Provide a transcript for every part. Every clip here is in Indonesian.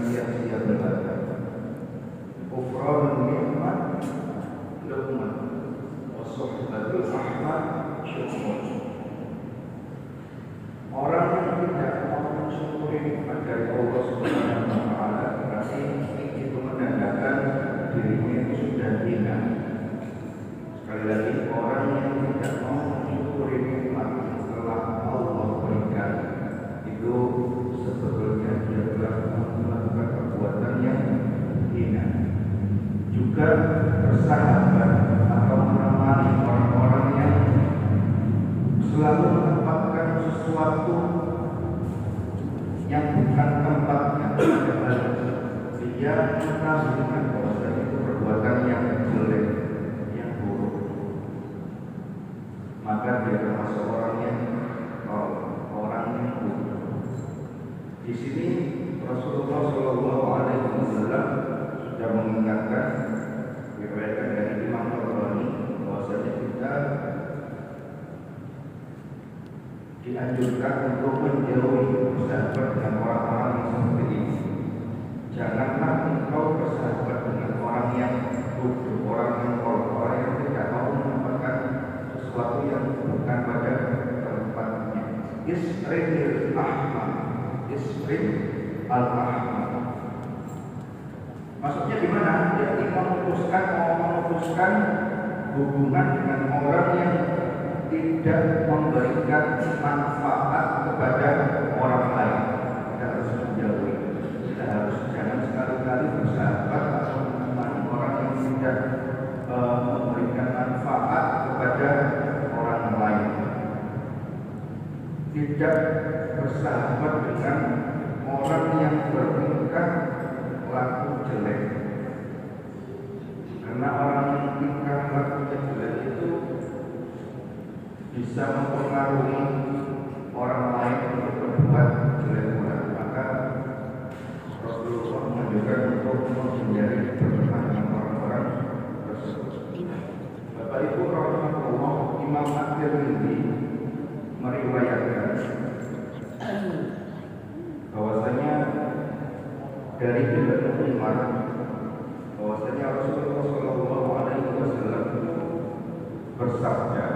sia-sia belaka. Kufranun nikmat luqman wa suhbatul ahmad syukur. Orang yang tidak mau mensyukuri nikmat dari Allah Subhanahu wa taala berarti itu menandakan dirinya itu sudah hina. Sekali lagi, orang yang tidak mau mensyukuri nikmat setelah Allah berikan itu sebetulnya dia telah melakukan perbuatan yang hina. Juga bersahabat atau menemani orang-orang yang selalu menempatkan sesuatu yang bukan tempatnya, dia menafsirkan bahwa itu perbuatan yang jelek, yang buruk, maka dia termasuk orang yang buruk. Di sini Rasulullah Shallallahu Alaihi Wasallam sudah mengingatkan, diriwayatkan dari Imam Tabrani bahwasanya kita dianjurkan untuk menjauhi bersahabat dengan orang-orang yang seperti ini. Janganlah engkau bersahabat dengan orang yang bodoh, orang yang kotor, orang yang tidak mau menempatkan sesuatu yang bukan pada tempatnya. Isril ahmad, isril al-ahmad. Maksudnya gimana? Jadi memutuskan hubungan dengan orang yang tidak memberikan manfaat kepada orang lain. Kita harus menjauhi. Kita harus jangan sekali-kali bersahabat atau menemani orang yang tidak memberikan manfaat kepada orang lain. Tidak bersahabat dengan orang yang bertingkah laku jelek. Karena orang yang tingkah lakunya jelek itu bisa mempengaruhi orang lain untuk berbuat jelek pula. Maka Rasulullah mengajarkan untuk menghindari berteman dengan orang-orang tersebut. Bapak Ibu rahimahullah, Imam At-Tirmidzi meriwayatkan bahwasanya dari Ibnu Umar bahwasanya Rasulullah Shallallahu Alaihi Wasallam bersabda,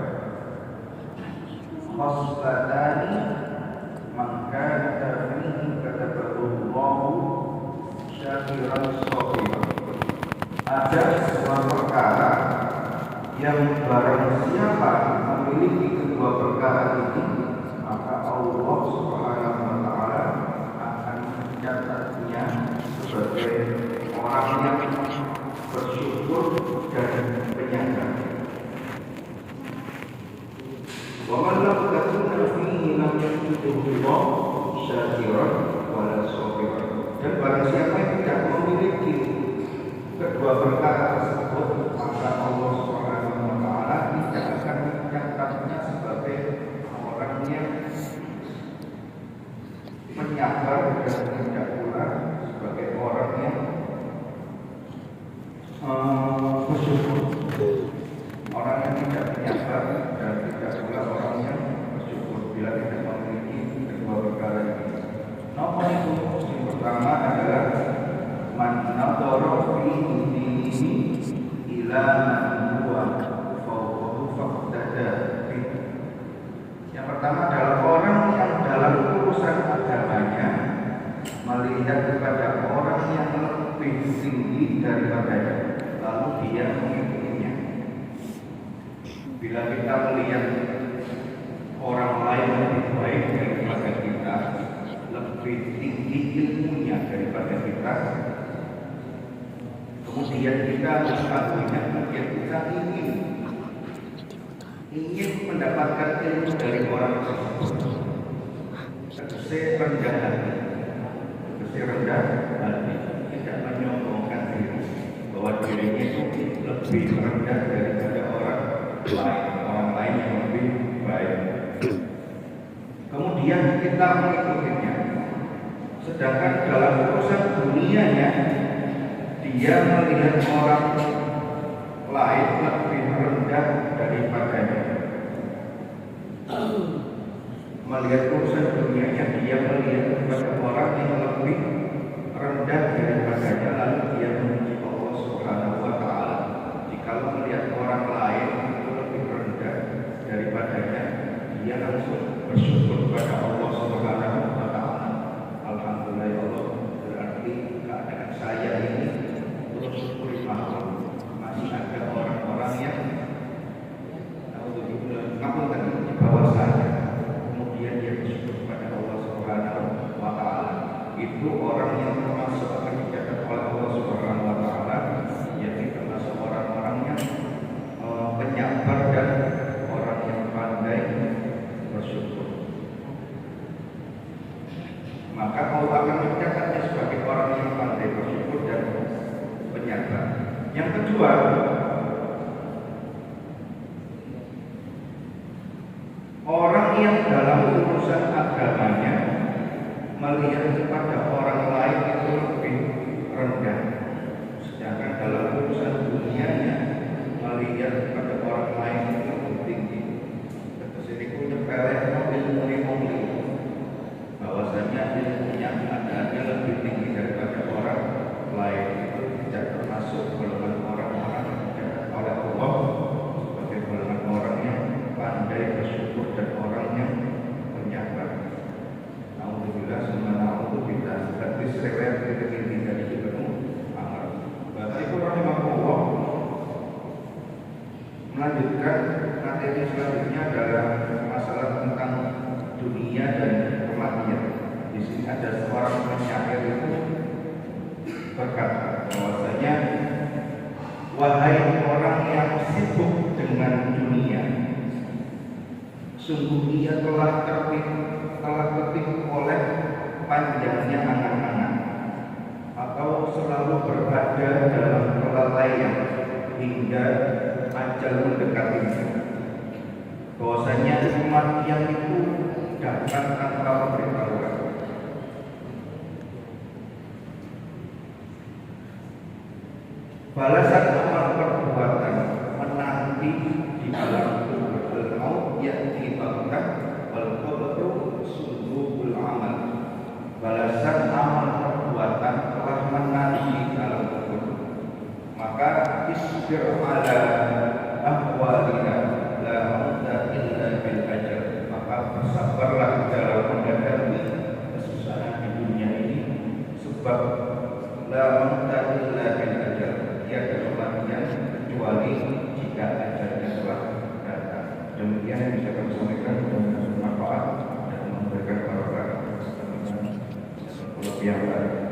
khoslatani maka fihi kataballahu syakiran shakiran. Ada sebuah perkara yang barang siapa memiliki kedua perkara ini, maka Allah Subhanahu wa taala akan mencatatnya sebagai orang yang bersyukur dan penyayang. Wa man lam takun fihi lam yashkurullah syakiran wala shakiran. Dan barang siapa yang tidak memiliki kedua perkara tersebut, maka Allah Subhanahu wa taala tidak akan mencatatnya sebagai orang yang menyabar dan tidak pula sebagai orang yang bersyukur. Orang yang tidak menyabar dan tidak pula orang yang bersyukur bila tidak memiliki kedua perkara ini. Nomor itu yang pertama adalah man nadhara fi dinihi ila man huwa fawqahu faqtada. Yang pertama adalah orang yang dalam urusan agamanya melihat kepada orang yang lebih tinggi daripadanya, lalu dia mengikutinya. Bila kita melihat orang lain lebih baik daripada kita, lebih tinggi ilmunya daripada kita, kemudian kita mengetahuinya, kemudian kita ingin mendapatkan ilmu dari orang tersebut, tegese rendah hati, tidak menyombongkan diri bahwa dirinya itu lebih rendah daripada orang lain yang lebih baik. Kemudian kita mengikutinya, sedangkan dalam urusan dunianya dia melihat orang lain lebih rendah daripadanya. Melihat urusan dunianya, dia melihat kepada orang yang lebih rendah Yang kedua, orang yang dalam urusan agamanya melihat kepada orang lain itu lebih rendah, sedangkan dalam urusan dunianya melihat kepada orang lain itu lebih tinggi. Kesini ku nyepelek ilmu bahwasanya ilmunya adanya lebih tinggi daripada orang lain, itu tidak termasuk golongan orang-orang yang oleh Allah sebagai golongan orang yang pandai bersyukur dan orang yang penyabar. Alhamdulillah, semuanya alhamdulillah. Berarti riwayat ini dari Ibnu Amr. Berarti itu rahimahullah melanjutkan materi selanjutnya adalah masalah tentang dunia dan kematian. Di sini ada seorang penyair itu berkata bahwasanya, wahai orang yang sibuk dengan dunia, sungguh ia telah tertipu oleh panjangnya angan-angan, atau selalu berada dalam kelalaian hingga ajal mendekatinya. Bahwasanya kematian itu datang tanpa pemberitahuan. Balasan amal perbuatan menanti di alam kubur maut ya'ti baghtah wal qabru sundukul amal. Balasan amal perbuatan telah menanti di alam kubur, maka isbir ala ahwalina la mauta illa bil ajal. Maka bersabarlah dalam menghadapi kesusahan di dunia ini, sebab la mauta illa bil ajal, tiada kematian kecuali jika ajalnya telah datang. Demikian yang bisa kami sampaikan, mudah-mudahan bermanfaat dan memberikan barokah. Yang baik.